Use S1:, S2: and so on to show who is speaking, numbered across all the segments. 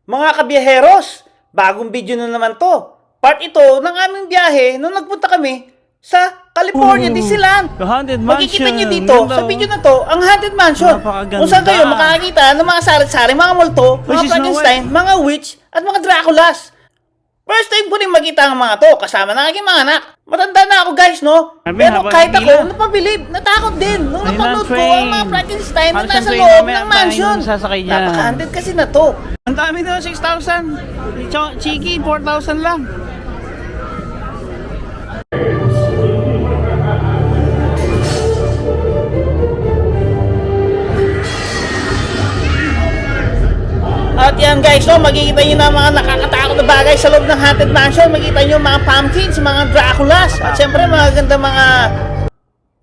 S1: Mga kabiyaheros, bagong video na naman to. Part ito ng aming biyahe nung nagpunta kami sa California, Disneyland.
S2: The Haunted Mansion.
S1: Makikita nyo dito sa video na to, ang Haunted Mansion.
S2: Napakaganda.
S1: Kung saan kayo makakakita ng mga sari-sari, mga multo, mga
S2: Which is
S1: Frankenstein, mga witch, at mga Draculas. First time ko rin makita ang mga to, kasama ng aking mga anak. Matanda na ako guys, no?
S2: Sabi,
S1: Pero
S2: habang
S1: kahit ako,
S2: pila.
S1: napabilib, natakot din. Nung
S2: Ayun
S1: napanood
S2: ang
S1: ko
S2: train.
S1: ang mga Frankenstein na
S2: Halos
S1: nasa
S2: ang train
S1: loob
S2: mamaya
S1: ng mansion.
S2: tayong sasakay dyan.
S1: Napaka-haunted kasi na to.
S2: Ang dami doon, 6,000. Chiki, 4,000 lang.
S1: At yan guys, no, makikita nyo na mga nakakatakot na bagay sa loob ng Haunted Mansion. Makikita nyo mga pumpkins, mga Draculas. At syempre mga ganda mga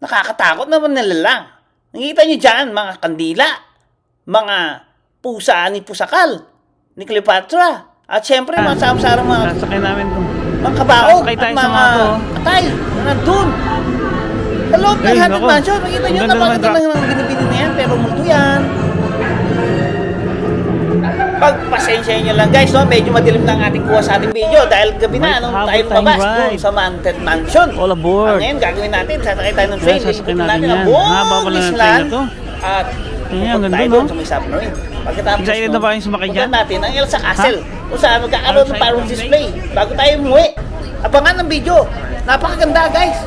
S1: nakakatakot naman nila lang. Nakikita nyo dyan mga kandila, mga pusa ni Pusakal, ni Cleopatra. At syempre mga samsarang mga
S2: Sasakay namin to.
S1: kabaog
S2: Sasakay
S1: at
S2: tayo sa
S1: mga
S2: mga to.
S1: katay na nandun. Sa loob ng
S2: Ay,
S1: Haunted
S2: naku.
S1: Mansion, makikita nyo
S2: Ang
S1: na
S2: ganda
S1: mga
S2: naman
S1: ng binibini na yan, pero multo yan. Pagpasensya nyo lang guys, no? Medyo madilim na ang ating kuha sa ating video dahil gabi na
S2: May
S1: nung
S2: habol
S1: tayo
S2: tayong
S1: lumabas
S2: ride.
S1: doon sa Haunted Mansion.
S2: All aboard.
S1: Ang ngayon gagawin natin, sasakay tayo ng train,
S2: Yeah, sasakay
S1: lilibutin
S2: natin
S1: natin ang
S2: yan.
S1: buong
S2: Haba pala ng train
S1: Disneyland
S2: na to.
S1: at
S2: Ayan,
S1: pupunta
S2: ganda,
S1: tayo
S2: no?
S1: doon sa may submarine. Pagkatapos
S2: Excited na ba kayong sumakay dyan?
S1: punta natin ang Elsa Castle kung saan magkakaroon ng
S2: Outside
S1: parang
S2: display.
S1: display bago tayo umuwi. Abangan ng video. Napakaganda guys.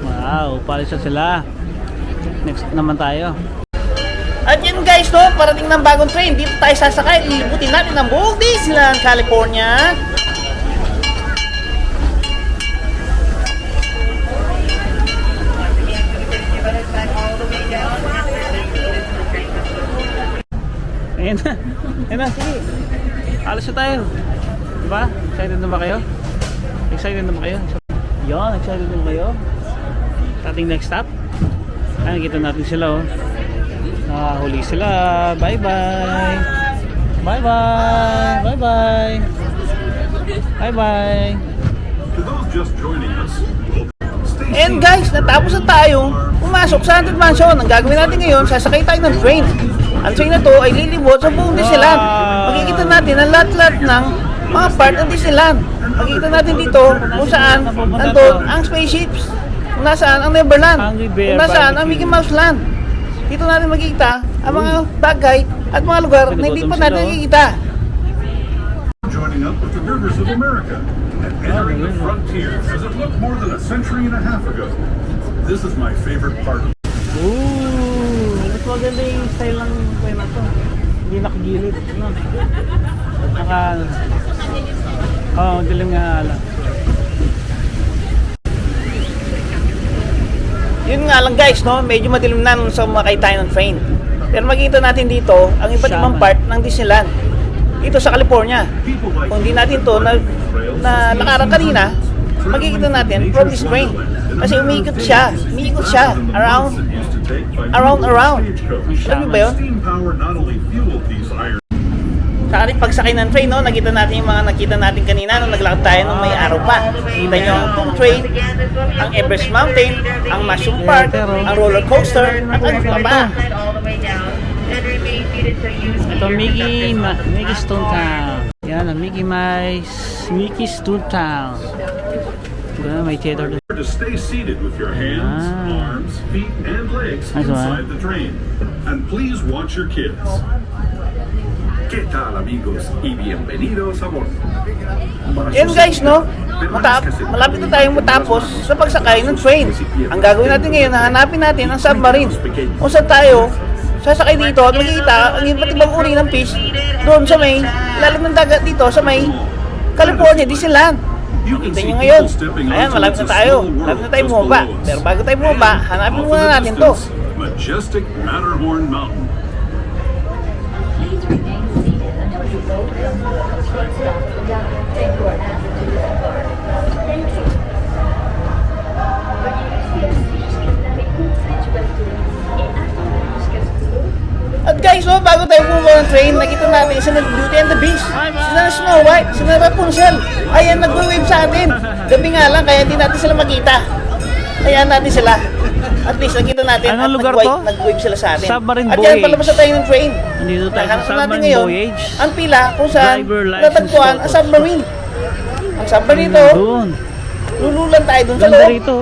S2: Wow, palis na sila. Next naman tayo.
S1: At yun guys, no, parating ng bagong train. Dito tayo sasakay. Lilibutin natin ang buong Disneyland, California.
S2: Ayan na. Ayan na, sige. Alas na tayo. Diba? Excited na ba kayo? Excited na ba kayo? Yan, excited na ba kayo? Sa ating next stop. Ay, nakita natin sila oh. Nakahuli sila. Bye-bye. Bye-bye. Bye-bye. Bye-bye.
S3: To those just joining us, stay
S1: And
S3: safe.
S1: guys, natapos na tayo pumasok sa Haunted Mansion. Ang gagawin natin ngayon, sasakay tayo ng train. Ang train na to ay lilibot sa buong Disneyland. Makikita natin ang lahat-lahat ng mga part ng Disneyland. Makikita natin dito kung saan nandun ang spaceships, kung nasaan ang Neverland,
S2: Hungry Bear
S1: kung nasaan ang
S2: Barbecue.
S1: Mickey Mouse Land. Dito natin makikita ang mga bagay at mga lugar na hindi pa natin nakikita.
S3: Joining up with the Rivers of America and entering the frontier as it looked more than a century and a half ago. This is my favorite part of
S2: Ooh, mas maganda yung style ng train na to. Hindi nakagilid. No? At naka... dilim nga lang.
S1: Yun nga lang guys, no? Medyo madilim na nung sumakay tayo ng train. Pero makikita natin dito ang iba't ibang part ng Disneyland. Dito sa California.
S3: people like
S1: Kung di natin to na lakaran kanina, makikita natin from this train. Kasi umiikot siya around. Alam mo ba yun?
S3: Steam power not only fueled these iron
S1: Sa ating pagsakay ng train, no, nakita natin yung mga nakita natin kanina nung naglakad tayo nung may araw pa. Kita nyo ang Toon Train, ang Everest Mountain, ang Mushroom Park, ang roller coaster, at ano pa ba.
S2: Ito Mickey Stone Town. Yan ang Mickey Stone Town. Diba, may theater doon.
S3: to stay seated with your hands, arms, feet, and legs
S2: That's
S3: inside
S2: right.
S3: the train. And please watch your kids. ¿Qué tal amigos y bienvenidos a bordo? Para
S1: Yan
S3: sus
S1: guys, no?
S3: permanezcase
S1: Malapit na tayong matapos sa pagsakay ng train. Ang gagawin natin ngayon, hanapin natin ang submarine. Kung saan tayo sasakay dito at makikita ang iba't ibang uri ng fish doon sa may ilalim ng dagat dito sa may California, Disneyland.
S3: You can
S1: Kita
S3: see
S1: nyo ngayon.
S3: people stepping
S1: Ayan,
S3: onto
S1: malapit
S3: what's
S1: na
S3: a
S1: tayo.
S3: small world
S1: Malapit na tayo
S3: just
S1: bumaba.
S3: below us.
S1: Pero bago tayo bumaba, hanapin
S3: Off in
S1: muna
S3: the
S1: natin to.
S3: distance, majestic Matterhorn Mountain.
S4: Please remain seated until you both come to a complete stop without and you are asked to depart. Thank you.
S1: At guys, no, bago tayo bumaba ng train, nakita natin isa na Beauty and the Beast. Isa na Snow White, isa na Rapunzel. Ayan, nagwe-wave sa atin. Gabi nga lang, kaya hindi natin sila makita. Hayaan natin sila. At least nakita natin
S2: Anong
S1: at
S2: lugar
S1: nag-wave,
S2: to?
S1: nag-wave sila sa atin.
S2: Submarine
S1: at yan,
S2: voyage.
S1: palabas na tayo ng train.
S2: Nandito tayo sa
S1: Hanap natin
S2: submarine
S1: ngayon
S2: voyage.
S1: ang pila kung saan
S2: Driver license
S1: natagpuan ang
S2: photo.
S1: submarine. Ang submarine ito,
S2: Doon.
S1: lululan tayo dun sa
S2: Ganda
S1: loob.
S2: rito.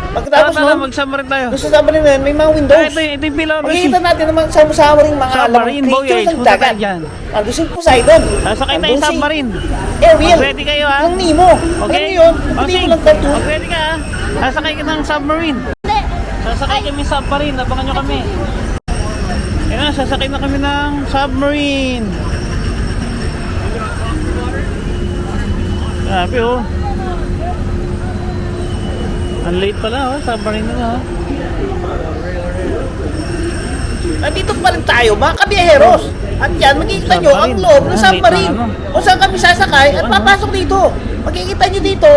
S1: Pagkatapos
S2: Tara,
S1: nun,
S2: mag-submarine tayo.
S1: doon sa submarine na yun, may mga
S2: Ah,
S1: windows.
S2: ito yung pila.
S1: Makikita natin naman sama-sama rin mga alam
S2: Submarine
S1: creatures
S2: voyage.
S1: ng
S2: Punta
S1: dagat.
S2: tayo dyan.
S1: Andun si Poseidon.
S2: Sasakay tayo
S1: Andun
S2: sa
S1: si
S2: submarine.
S1: Ariel.
S2: Mag-ready kayo, ha?
S1: Ng Nemo.
S2: Okay?
S1: Alam mo yun?
S2: O,
S1: Hindi
S2: sige.
S1: mo lang cartoon.
S2: Mag-ready ka, ha? Sasakay ka ng submarine. Sasakay kami submarine. Abangan nyo kami. Ayan na, sasakay na kami ng submarine. Grabe, oh. Ang late pala, oh. Submarine na, oh.
S1: Nandito pa rin tayo, mga kabiyaheros. At yan, makikita nyo ang
S2: Submarine.
S1: loob ng
S2: Ah,
S1: submarine.
S2: late na, ano?
S1: Kung saan kami sasakay at papasok dito. Makikita nyo dito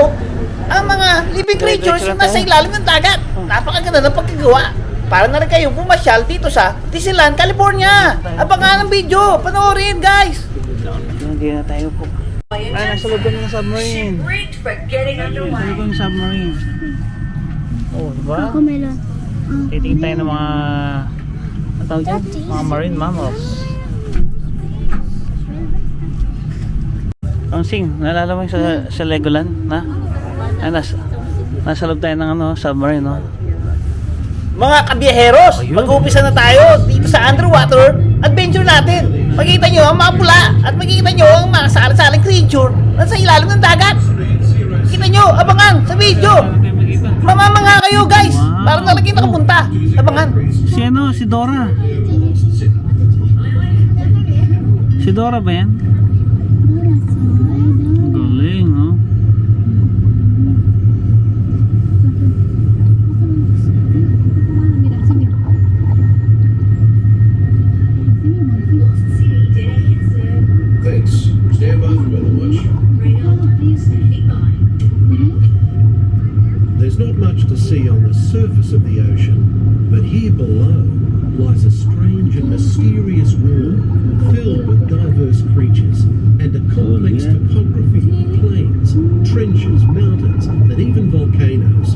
S1: ang mga living creatures
S2: Diretso
S1: na
S2: lang
S1: nasa
S2: tayo.
S1: ilalim ng dagat. Napakaganda ng pagkagawa. Para na rin kayong pumasyal dito sa Disneyland, California. Abangan ang video. Panoorin, guys.
S2: Hindi na tayo po. Ay, nasa loob kami ng submarine.
S4: Rigged for getting
S2: Nasa loob
S4: underway.
S2: kami ng submarine. Oh, diba?
S5: Ako meron.
S2: Titingin tayo ng mga... Ang tawag dyan? Mga marine mammals. Ang sing, naalala mo yung sa Legoland na? Ay, nasa loob tayo ng ano, submarine, no?
S1: Mga kabiyaheros,
S2: Ayun.
S1: mag-uumpisa na tayo dito sa underwater adventure natin. Makikita nyo ang mga pula at makikita nyo ang mga saling creature na sa ilalim ng dagat. Kita nyo, abangan sa video.
S2: Paano tayo makita?
S1: Mamamanga kayo, guys.
S2: Wow.
S1: Parang nalagay nakapunta. Abangan.
S2: Si ano, si Dora. Si Dora ba yan? Ang galing, no?
S3: Thanks. Stand by for weather watch. There's not much to see on the surface of the ocean, but here below lies a strange and mysterious world filled with diverse creatures and a complex topography of plains, trenches, mountains, and even volcanoes.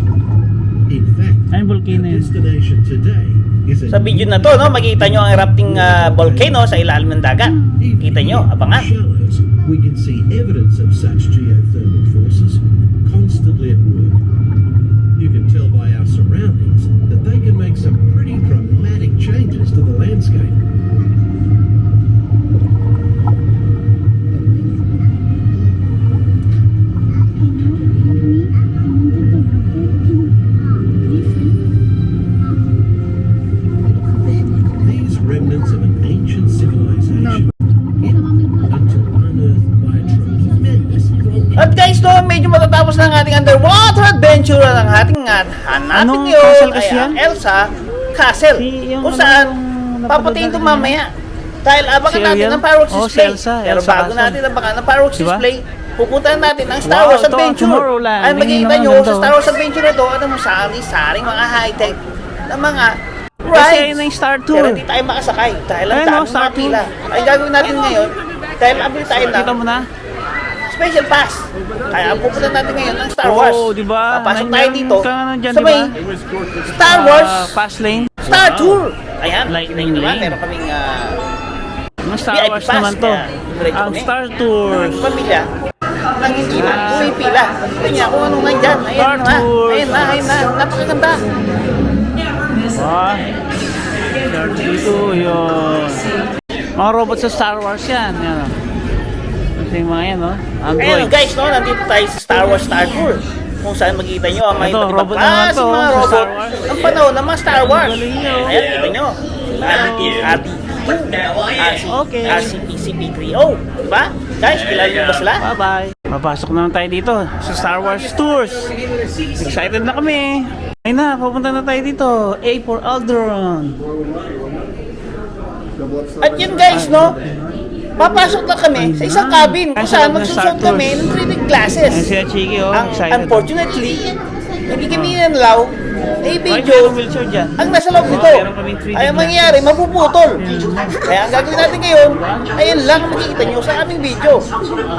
S3: In fact,
S2: Ay, volcano
S3: our
S2: yun.
S3: destination today is a
S1: Sa video na to, no, makikita nyo ang erupting volcano sa ilalim ng dagat. Kita nyo, abangan.
S3: Shallows, we can see evidence of such geothermal forces constantly at work. You can tell by our surroundings that they can make some pretty dramatic changes to the landscape. These remnants of an ancient civilization hidden until unearthed by a tremendous volcano.
S1: At guys, no, medyo matatapos na ang ating underwater adventure at ang ating hanapin
S2: Anong
S1: ngayon
S2: castle
S1: ay
S2: kasi
S1: ang
S2: yan?
S1: Elsa Castle.
S2: Yung
S1: Kung
S2: ano,
S1: saan,
S2: yung
S1: papatayin ito
S2: napanood
S1: mamaya. Dahil abangan
S2: Si
S1: natin
S2: Ariel?
S1: ang fireworks
S2: Oh, si
S1: display.
S2: Elsa,
S1: Pero
S2: Elsa
S1: bago
S2: Castle.
S1: natin abangan ang fireworks
S2: Diba?
S1: display, pupuntahan natin ang Star
S2: Wow,
S1: Wars
S2: ito ang
S1: Adventure.
S2: Tomorrowland.
S1: Ay
S2: Hindi
S1: makikita
S2: naman
S1: nyo
S2: ganito.
S1: sa Star Wars Adventure na ito, ano mo saring mga high-tech na mga
S2: Kasi
S1: rides.
S2: ayun na yung Star Tour.
S1: Pero hindi tayo makasakay dahil ang
S2: Ayun,
S1: daming
S2: oh, Star
S1: mga pila. Ay gagawin natin ngayon dahil abili tayo
S2: Kita
S1: ng
S2: mo na?
S1: special pass. Kaya ang pupunta natin ngayon ng Star Wars.
S2: Oo, diba?
S1: Papasok tayo dito
S2: Ka nga dyan,
S1: sa may
S2: diba?
S1: Star Wars
S2: Fast lane.
S1: Star
S2: Wow.
S1: Tour. Ayan,
S2: Lightning
S1: nakikita nyo naman,
S2: lane.
S1: meron kaming
S2: Ang Star
S1: VIP
S2: Wars
S1: pass,
S2: naman to.
S1: kaya diretso
S2: Ang
S1: kami.
S2: Star Tours.
S1: pamilya nang hindi na pumipila. Ito niya kung anong nandyan. Ayan
S2: Star
S1: na,
S2: Tours.
S1: ayan na. Napakaganda.
S2: Ah. Star dito, yun. Mga robot sa Star Wars yan. Yan. oh. Kasi yung mga yan, no?
S1: Ayan
S2: Android.
S1: guys, no, nandito tayo sa Star Wars Star Tour. Kung saan makikita nyo ang may
S2: Ito,
S1: iba't ibang
S2: robot naman
S1: klase
S2: to,
S1: mga
S2: sa
S1: robot
S2: Star Wars.
S1: ang panahon ng mga Star Wars.
S2: Ang galing nyo.
S1: Ayan, kita nyo.
S2: Okay.
S1: RCP-CP3O. Diba? Guys, kilala nyo ba sila?
S2: Bye-bye. Papasok naman tayo dito sa Star Wars Tours. Excited na kami. Ay na, pupunta na tayo dito. A for Alderaan.
S1: At yun guys, no? Papasok na kami sa isang cabin kung
S2: Ay, sa
S1: saan
S2: loob ng Star
S1: magsusot kami
S2: Tours.
S1: ng 3D glasses.
S2: Ayan si Chiki, oh.
S1: Ang,
S2: Excited.
S1: unfortunately, hindi kami nanlaw May
S2: Bakit
S1: video
S2: merong wheelchair dyan?
S1: ang nasa loob nito.
S2: meron kaming 3D
S1: Ay ang
S2: glass.
S1: mangyayari, mapuputol. Kaya ang gagawin natin ngayon, ayan lang ang makikita nyo sa aming video.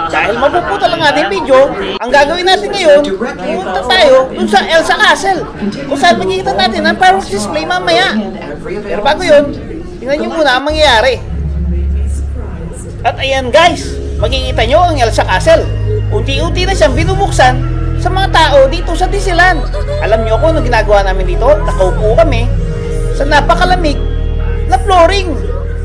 S1: Dahil mapuputol ang ating video, ang gagawin natin ngayon, pumunta tayo dun sa Elsa Castle. Kung saan makikita natin ang fireworks display mamaya. Pero bago yun, tingnan nyo muna ang mangyayari. At ayan guys, makikita nyo ang Elsa Castle. Unti-unti na siyang binubuksan sa mga tao dito sa Disneyland. Alam nyo kung ano ginagawa namin dito? Nakaupo kami sa napakalamig na flooring.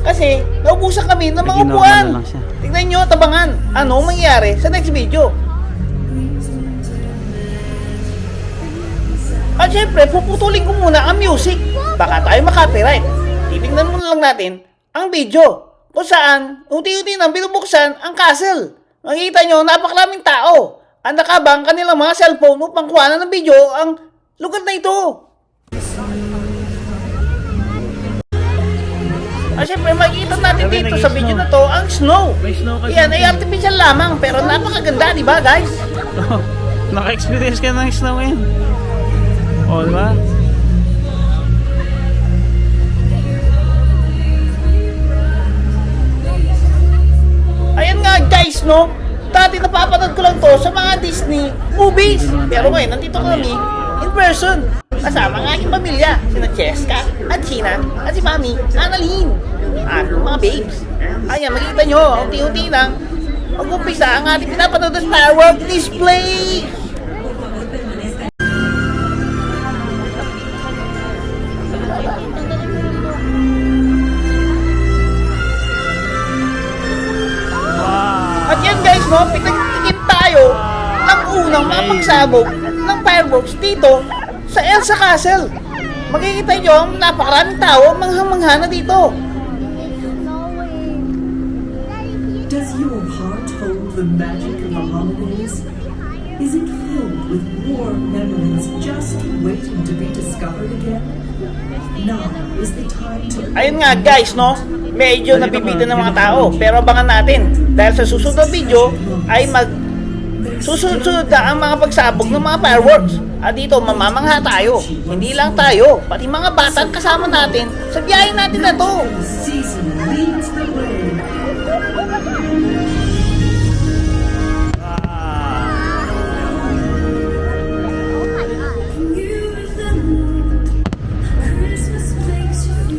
S1: Kasi naubusan kami ng mga
S2: Nag-inormal
S1: upuan.
S2: na lang siya.
S1: Tignan nyo, tabangan. Ano ang mangyayari sa next video? At syempre, puputulin ko muna ang music. Baka tayo makapiright. Titignan muna lang natin ang video. Kung saan, unti-unti nang binubuksan ang castle. Makikita nyo, napakaraming tao. Ang nakabang kanilang mga cellphone upang kuhanan ng video ang lugar na ito. At syempre, makikita natin
S2: Sabi,
S1: dito sa
S2: nag-snow.
S1: video na to ang snow.
S2: May snow kasi.
S1: Yan ay artificial lamang pero napakaganda, di ba guys?
S2: Naka-experience ka ng snow ngayon. O, di ba?
S1: Ayan nga guys, no? Dati napapanood ko lang to sa mga Disney movies. Pero ngayon, nandito kami in person. Kasama ang aking pamilya, sina Cheska at China at si Mami, Annalyn. At mga babes. Ayan, makikita nyo, unti-unti lang. Mag-umpisa ang ating pinapanood na firework display.
S2: Wow!
S1: At yan guys, no, pinagtikim tayo ng unang mga pagsabog ng fireworks dito sa Elsa Castle. Makikita nyo ang napakaraming tao, manghang-mangha na dito.
S5: Does your heart hold the magic of the holidays? Is it filled with warm memories just waiting to be discovered again? Now is the time to...
S1: Ayun nga guys, no, medyo nabibitin ng mga tao. Pero abangan natin. Dahil sa susunod na video ay susunod na ang mga pagsabog ng mga fireworks. At dito mamamangha tayo. Hindi lang tayo, pati mga bata kasama natin sa biyahe natin na to.
S5: The season leads the way.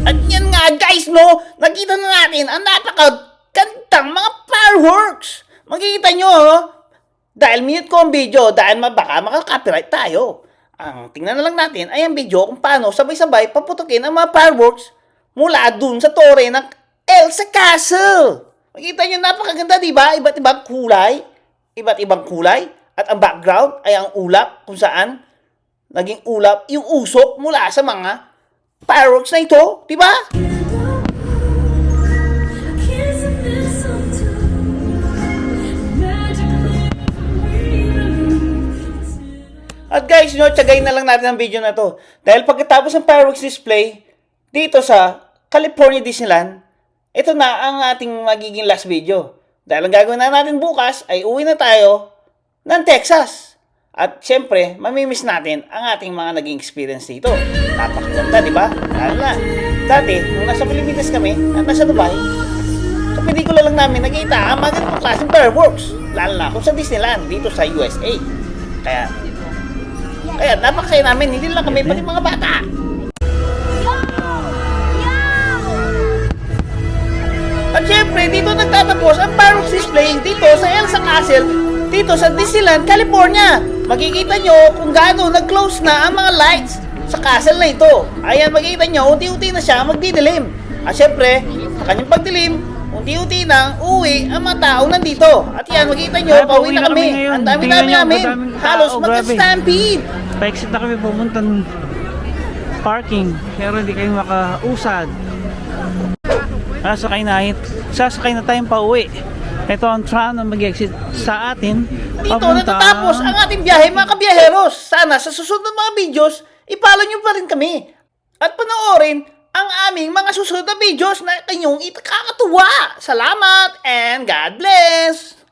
S1: At yan nga guys, no, nakita na natin ang napakagandang mga fireworks. Makikita nyo, oh, dahil minute ko ang video, dahil baka makaka-copyright tayo. Ang tingnan na lang natin ay ang video kung paano sabay-sabay paputukin ang mga fireworks mula dun sa tore ng Elsa Castle. Makikita nyo, napakaganda, diba? Iba't ibang kulay. At ang background ay ang ulap kung saan naging ulap yung usok mula sa mga fireworks na ito, di ba? At guys, tiyagayin na lang natin ang video na to. Dahil pagkatapos ng fireworks display dito sa California Disneyland, ito na ang ating magiging last video. Dahil ang gagawin na natin bukas ay uwi na tayo ng Texas. At syempre, mamimiss natin ang ating mga naging experience dito. Napakaganda, di ba? Lalo na, dati, nung nasa Pilipinas kami, at nasa Dubai, sa pelikula lang namin nakita ang mga ganitong klaseng fireworks. Lalo na kung sa Disneyland, dito sa USA. Kaya napakasaya namin, hindi lang kami, pati mga bata. At syempre, dito nagtatapos ang fireworks display dito sa Elsa Castle, dito sa Disneyland, California. Makikita nyo kung gaano nag-close na ang mga lights sa castle na ito. Ayan, makikita nyo, unti-unti na siya magdidilim. At syempre, sa kanyang pagdilim, unti-unti nang uwi ang mga tao nandito. At yan, makikita nyo,
S2: Ay,
S1: pauwi
S2: pauwi
S1: na
S2: na kami
S1: kami.
S2: ngayon.
S1: Ang dami-dami
S2: Tingnan nyo,
S1: namin.
S2: madaming
S1: Halos
S2: tao, grabe.
S1: magka-stampede.
S2: Pa-exit na kami pumuntan parking, pero hindi kayo makausad. Sasakay na tayong pauwi. Ito ang tram na mag-exit sa atin.
S1: Dito natatapos ang ating biyahe, mga kabiyaheros. Sana sa susunod na mga videos, ipalo nyo pa rin kami. At panoorin ang aming mga susunod na videos na kanyong ikakatuwa. Salamat and God bless!